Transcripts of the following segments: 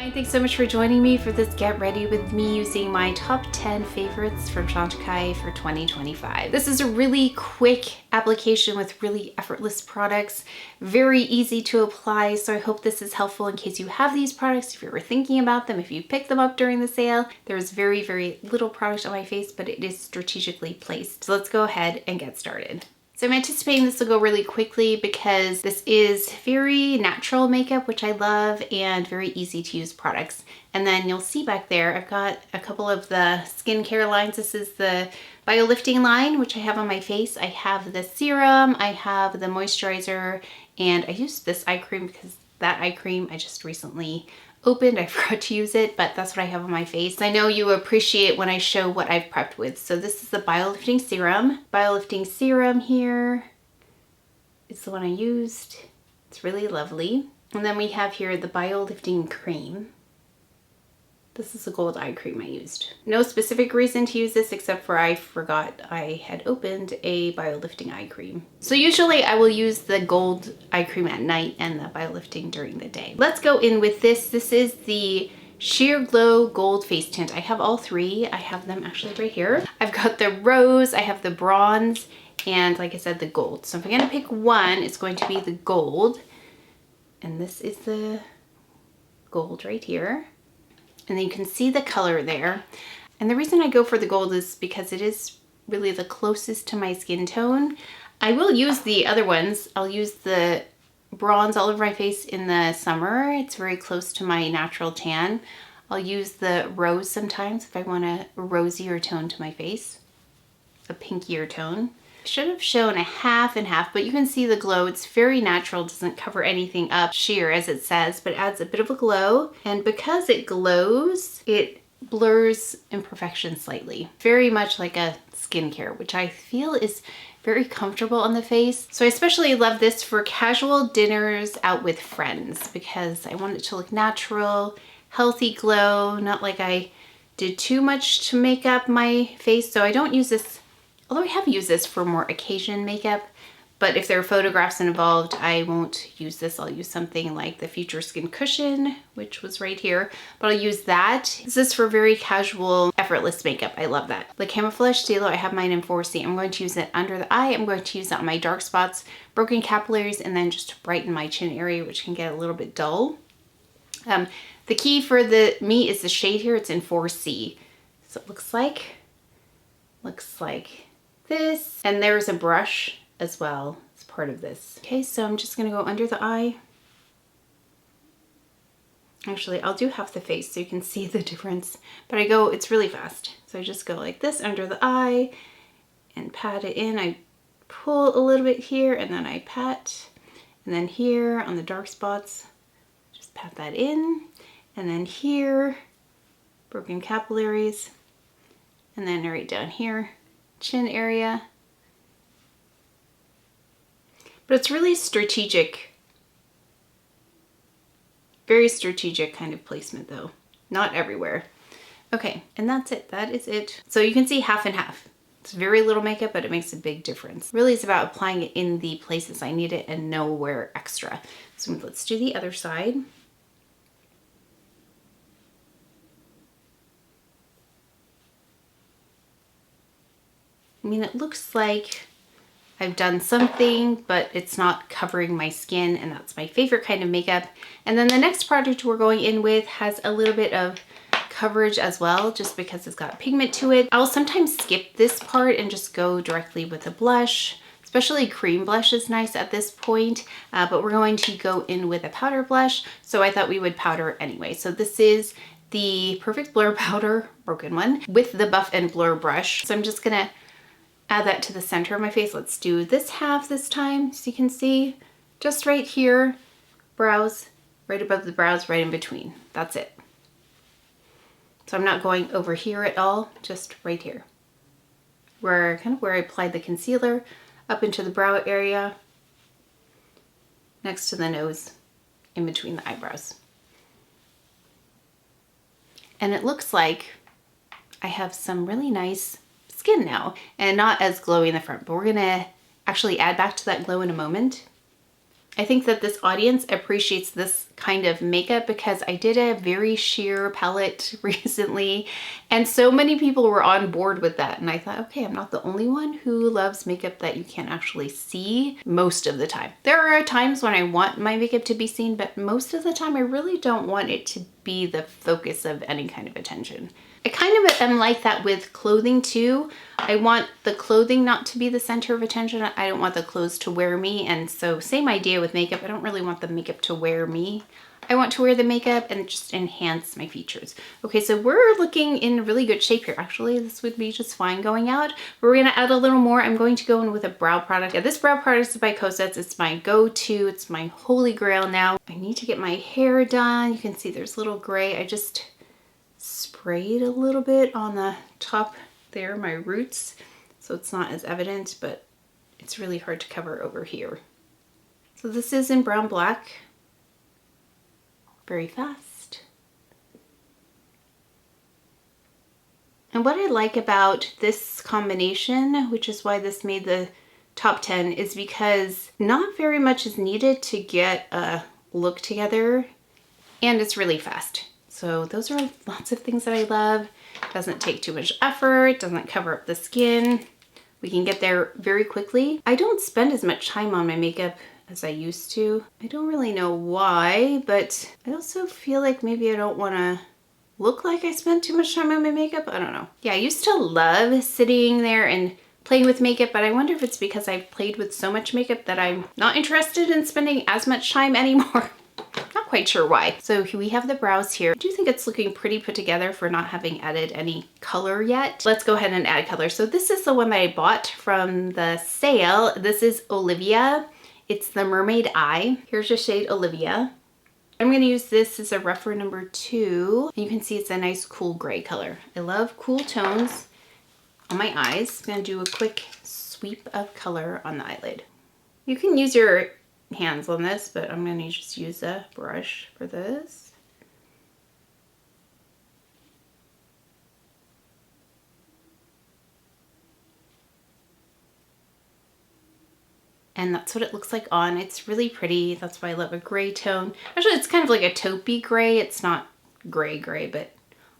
Hi, thanks so much for joining me for this Get Ready With Me using my top 10 favorites from CHANTECAILLE for 2025. This is a really quick application with really effortless products, very easy to apply, so I hope this is helpful in case you have these products, if you were thinking about them, if you picked them up during the sale. There's very little product on my face, but it is strategically placed. So let's go ahead and get started. So I'm anticipating this will go really quickly because this is very natural makeup, which I love, and very easy to use products. And then you'll see back there, I've got a couple of the skincare lines. This is the BioLifting line, which I have on my face. I have the serum, I have the moisturizer, and I used this eye cream because that eye cream I just recently opened. I forgot to use it, but that's what I have on my face. I know you appreciate when I show what I've prepped with. So this is the BioLifting Serum. BioLifting Serum here is the one I used. It's really lovely. And then we have here the BioLifting Cream. This is the gold eye cream I used. No specific reason to use this except for I forgot I had opened a BioLifting eye cream. So usually I will use the gold eye cream at night and the BioLifting during the day. Let's go in with this. This is the Sheer Glow Gold Face Tint. I have all three. I have them actually right here. I've got the rose, I have the bronze, and like I said, the gold. So if I'm gonna pick one, it's going to be the gold. And this is the gold right here. And then you can see the color there. And the reason I go for the gold is because it is really the closest to my skin tone. I will use the other ones. I'll use the bronze all over my face in the summer. It's very close to my natural tan. I'll use the rose sometimes if I want a rosier tone to my face, a pinkier tone. Should have shown a half and half, but you can see the glow. It's very natural, doesn't cover anything up sheer as it says, but adds a bit of a glow. And because it glows, it blurs imperfections slightly. Very much like a skincare, which I feel is very comfortable on the face. So I especially love this for casual dinners out with friends because I want it to look natural, healthy glow, not like I did too much to make up my face. So I don't use this, although I have used this for more occasion makeup, but if there are photographs involved, I won't use this. I'll use something like the Future Skin Cushion, which was right here, but I'll use that. This is for very casual, effortless makeup. I love that. The Camoflauge Stylo, I have mine in 4C. I'm going to use it under the eye. I'm going to use it on my dark spots, broken capillaries, and then just to brighten my chin area, which can get a little bit dull. The key for me is the shade here. It's in 4C. So it looks like this. And there's a brush as well as part of this. Okay, so I'm just gonna go under the eye. Actually, I'll do half the face so you can see the difference, but it's really fast. So I just go like this under the eye and pat it in. I pull a little bit here and then I pat, and then here on the dark spots, just pat that in, and then here, broken capillaries, and then right down here, chin area. But it's really strategic, very strategic kind of placement though, not everywhere. Okay, and that's it, that is it. So you can see half and half. It's very little makeup, but it makes a big difference. Really it's about applying it in the places I need it and nowhere extra. So let's do the other side. I mean, it looks like I've done something, but it's not covering my skin, and that's my favorite kind of makeup. And then the next product we're going in with has a little bit of coverage as well, just because it's got pigment to it. I'll sometimes skip this part and just go directly with a blush, especially cream blush is nice at this point, but we're going to go in with a powder blush, so I thought we would powder anyway. So this is the Perfect Blur Powder, broken one, with the Buff and Blur brush. So I'm just gonna add that to the center of my face. Let's do this half this time so you can see just right here, brows, right above the brows, right in between. That's it. So I'm not going over here at all, just right here. Where I applied the concealer, up into the brow area, next to the nose, in between the eyebrows. And it looks like I have some really nice skin now, and not as glowy in the front, but we're gonna actually add back to that glow in a moment. I think that this audience appreciates this kind of makeup because I did a very sheer palette recently and so many people were on board with that. And I thought, okay, I'm not the only one who loves makeup that you can't actually see most of the time. There are times when I want my makeup to be seen, but most of the time I really don't want it to be the focus of any kind of attention. I kind of am like that with clothing too. I want the clothing not to be the center of attention. I don't want the clothes to wear me. And so same idea with makeup. I don't really want the makeup to wear me. I want to wear the makeup and just enhance my features. Okay, so we're looking in really good shape here. Actually, this would be just fine going out. We're gonna add a little more. I'm going to go in with a brow product. Yeah, this brow product is by KOSAS. It's my go-to. It's my holy grail now. I need to get my hair done. You can see there's little gray. I just sprayed a little bit on the top there, my roots, so it's not as evident, but it's really hard to cover over here. So this is in brown black. Very fast. And what I like about this combination, which is why this made the top 10, is because not very much is needed to get a look together, and it's really fast. So those are lots of things that I love. Doesn't take too much effort, doesn't cover up the skin. We can get there very quickly. I don't spend as much time on my makeup as I used to. I don't really know why, but I also feel like maybe I don't want to look like I spent too much time on my makeup. I don't know. Yeah, I used to love sitting there and playing with makeup, but I wonder if it's because I've played with so much makeup that I'm not interested in spending as much time anymore. Not quite sure why. So we have the brows here. I do think it's looking pretty put together for not having added any color yet. Let's go ahead and add color. So this is the one that I bought from the sale. This is Olivia. It's the Mermaid Eye. Here's your shade Olivia. I'm gonna use this as a rougher number 2. And you can see it's a nice cool gray color. I love cool tones on my eyes. I'm gonna do a quick sweep of color on the eyelid. You can use your hands on this, but I'm going to just use a brush for this. And that's what it looks like on. It's really pretty. That's why I love a gray tone. Actually, it's kind of like a taupey gray. It's not gray, but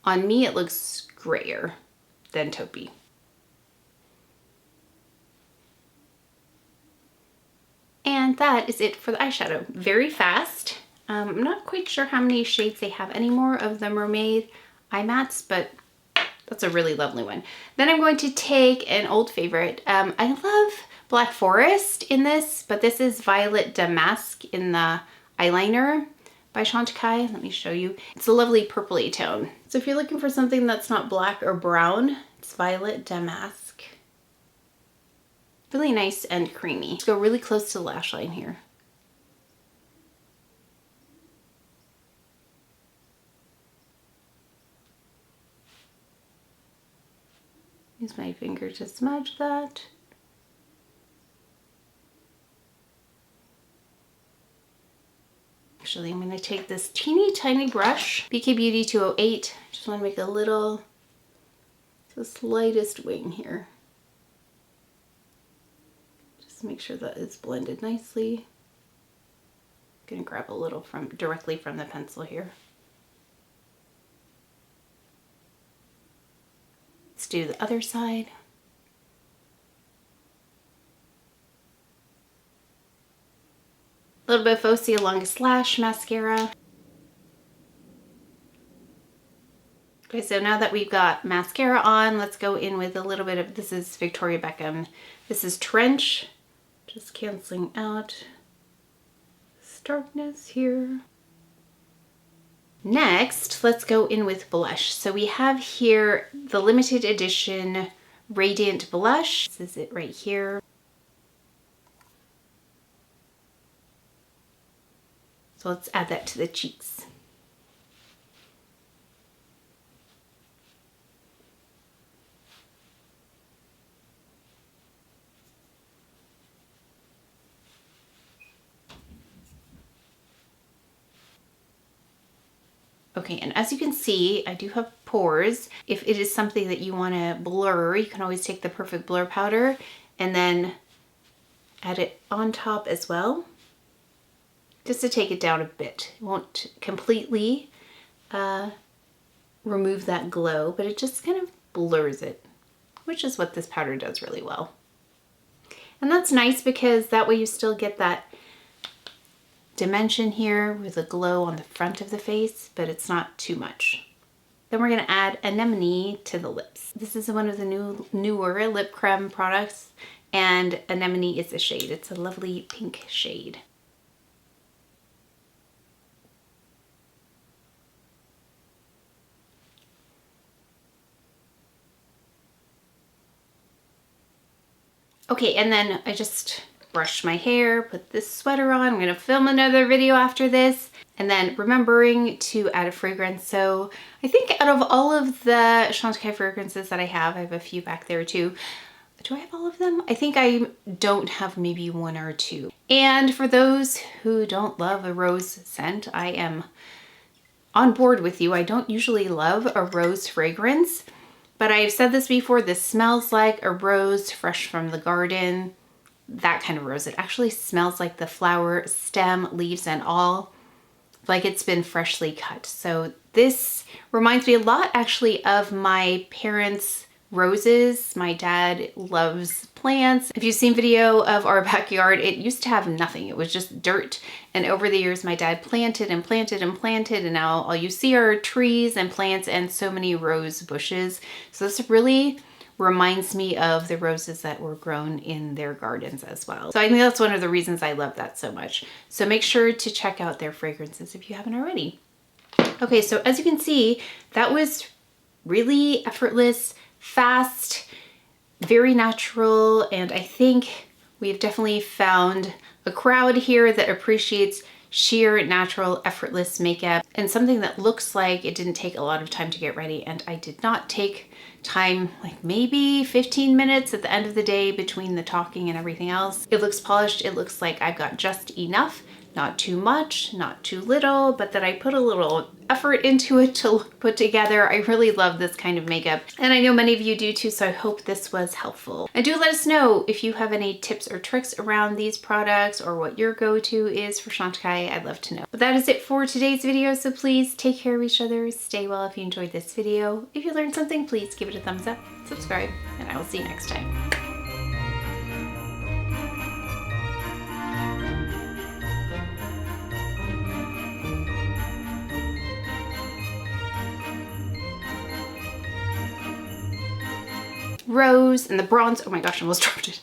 on me it looks grayer than taupey. And that is it for the eyeshadow. Very fast. I'm not quite sure how many shades they have anymore of the Mermaid eye mattes, but that's a really lovely one. Then I'm going to take an old favorite. I love Black Forest in this, but this is Violet Damask in the eyeliner by Chantecaille. Let me show you. It's a lovely purpley tone. So if you're looking for something that's not black or brown, it's Violet Damask. Really nice and creamy. Let's go really close to the lash line here. Use my finger to smudge that. Actually, I'm going to take this teeny tiny brush, BK Beauty 208. Just want to make a little, the slightest wing here. Make sure that it's blended nicely. I'm gonna grab a little directly from the pencil here. Let's do the other side. A little bit of Faux Longest Lash mascara. Okay, so now that we've got mascara on, let's go in with a little bit of, this is Victoria Beckham. This is Trench. Just canceling out this darkness here. Next, let's go in with blush. So we have here the limited edition Radiant Blush. This is it right here. So let's add that to the cheeks. Okay, and as you can see, I do have pores. If it is something that you want to blur, you can always take the Perfect Blur powder and then add it on top as well. just to take it down a bit. It won't completely remove that glow, but it just kind of blurs it, which is what this powder does really well. And that's nice because that way you still get that dimension here with a glow on the front of the face, but it's not too much. Then we're gonna add Anemone to the lips. This is one of the newer lip creme products, and Anemone is the shade. It's a lovely pink shade. Okay, and then I just brushed my hair, put this sweater on. I'm gonna film another video after this. And then remembering to add a fragrance. So I think out of all of the Chantecaille fragrances that I have a few back there too. Do I have all of them? I think I don't have maybe one or two. And for those who don't love a rose scent, I am on board with you. I don't usually love a rose fragrance, but I've said this before, this smells like a rose fresh from the garden, that kind of rose. It actually smells like the flower, stem, leaves, and all, like it's been freshly cut. So this reminds me a lot actually of my parents' roses. My dad loves plants. If you've seen video of our backyard, it used to have nothing. It was just dirt. And over the years, my dad planted and planted and planted, and now all you see are trees and plants and so many rose bushes. So this really reminds me of the roses that were grown in their gardens as well. So I think that's one of the reasons I love that so much. So make sure to check out their fragrances if you haven't already. Okay, so as you can see, that was really effortless, fast, very natural, and I think we've definitely found a crowd here that appreciates sheer, natural, effortless makeup and something that looks like it didn't take a lot of time to get ready. And I did not take time, like maybe 15 minutes at the end of the day between the talking and everything else. It looks polished. It looks like I've got just enough, not too much, not too little, but that I put a little effort into it to look put together. I really love this kind of makeup, and I know many of you do too, so I hope this was helpful. And do let us know if you have any tips or tricks around these products or what your go-to is for Chantecaille. I'd love to know. But that is it for today's video, so please take care of each other, stay well if you enjoyed this video. If you learned something, please give it a thumbs up, subscribe, and I will see you next time. Rose and the bronze, oh my gosh, I almost dropped it.